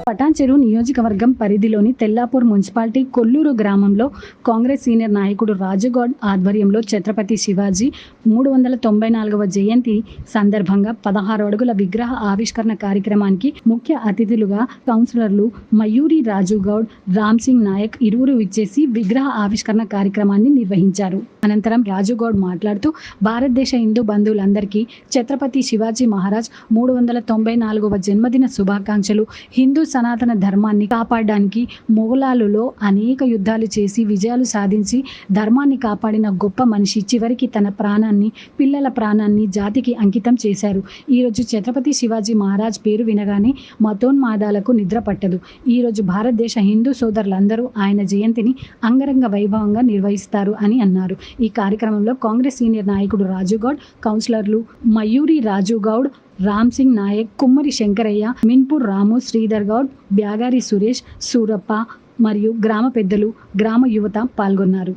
పటాన్చెరు నియోజకవర్గం పరిధిలోని తెల్లాపూర్ మున్సిపాలిటీ కొల్లూరు గ్రామంలో కాంగ్రెస్ సీనియర్ నాయకుడు రాజుగౌడ్ ఆధ్వర్యంలో ఛత్రపతి శివాజీ 394వ జయంతి సందర్భంగా 16 అడుగుల విగ్రహ ఆవిష్కరణ కార్యక్రమానికి ముఖ్య అతిథులుగా కౌన్సిలర్లు మయూరి రాజుగౌడ్, రామ్ సింగ్ నాయక్ ఇరువురు విచ్చేసి విగ్రహ ఆవిష్కరణ కార్యక్రమాన్ని నిర్వహించారు. అనంతరం రాజుగౌడ్ మాట్లాడుతూ భారతదేశ హిందూ బంధువులందరికీ ఛత్రపతి శివాజీ మహారాజ్ 394వ జన్మదిన శుభాకాంక్షలు. హిందూ సనాతన ధర్మాన్ని కాపాడడానికి మొఘలాలులో అనేక యుద్ధాలు చేసి విజయాలు సాధించి ధర్మాన్ని కాపాడిన గొప్ప మనిషి చివరికి తన ప్రాణాన్ని, పిల్లల ప్రాణాన్ని జాతికి అంకితం చేశారు. ఈరోజు ఛత్రపతి శివాజీ మహారాజ్ పేరు వినగానే మతోన్మాదాలకు నిద్ర పట్టదు. ఈరోజు భారతదేశ హిందూ సోదరులందరూ ఆయన జయంతిని అంగరంగ వైభవంగా నిర్వహిస్తారు అని అన్నారు. ఈ కార్యక్రమంలో కాంగ్రెస్ సీనియర్ నాయకుడు రాజుగౌడ్, కౌన్సిలర్లు మయూరి రాజుగౌడ్, రామ్ సింగ్ నాయక్, కుమ్మరి శంకరయ్య, మిన్పూర్ రాము, శ్రీధర్ గౌడ్, బ్యాగారి సురేష్, సూరప్ప మరియు గ్రామ పెద్దలు, గ్రామ యువత పాల్గొన్నారు.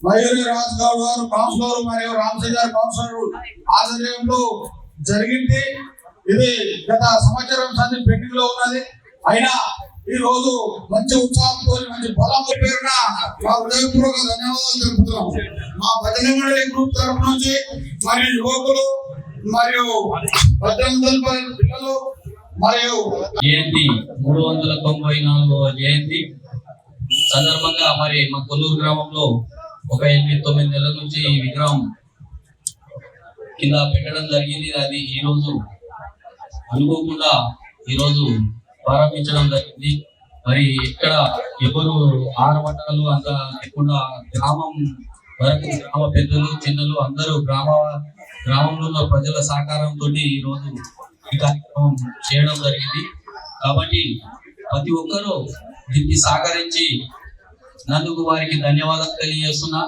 మయూరి రాజుగౌడ్ గారు కౌన్సిలర్ మరియు రామ్ సింగ్ గారు కౌన్సిలర్ ఆధ్వర్యంలో జరిగింది. ఇది గత సంవత్సరం సంది పెండింగ్ లో ఉన్నది. అయినా ఈ రోజు మంచి ఉత్సాహంతో మంచి బలం పేరున మా హృదయపూర్వక ధన్యవాదాలు తెలుపుతున్నాం. మా భజన మండలి గ్రూప్ తరఫు నుంచి మరియు యువకులు మరియు పిల్లలు మరియు జయంతి 394వ జయంతి సందర్భంగా మరి మా కొల్లూరు గ్రామంలో ఒక 8-9 నెలల నుంచి ఈ విగ్రహం కింద పెట్టడం జరిగింది. అది ఈరోజు అనుకోకుండా ఈరోజు ప్రారంభించడం జరిగింది. మరి ఇక్కడ ఎవరు ఆనవటాలు అంత లేకుండా గ్రామం వరకు గ్రామ పెద్దలు, చిన్నలు అందరూ గ్రామంలో ఉన్న ప్రజల సహకారంతో ఈరోజు ఈ కార్యక్రమం చేయడం జరిగింది. కాబట్టి ప్రతి ఒక్కరూ దీనికి సహకరించి నందుకు వారికి ధన్యవాదాలు తెలియజేస్తున్నా.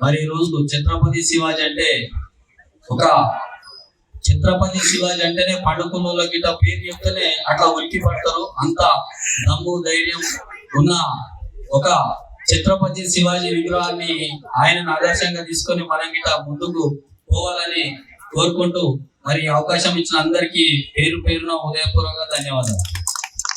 మరి ఈ రోజు ఛత్రపతి శివాజీ అంటే ఛత్రపతి శివాజీ అంటేనే పండుకున్న గిట్ట పేరు చెప్తేనే అట్లా ఉలికి పడతారు. అంత దమ్ము ధైర్యం ఉన్న ఒక ఛత్రపతి శివాజీ విగ్రహాన్ని ఆయనను ఆదర్శంగా తీసుకొని మనం గిట్ట ముందుకు పోవాలని కోరుకుంటూ మరి అవకాశం ఇచ్చిన అందరికీ పేరు పేరున హృదయపూర్వక ధన్యవాదాలు.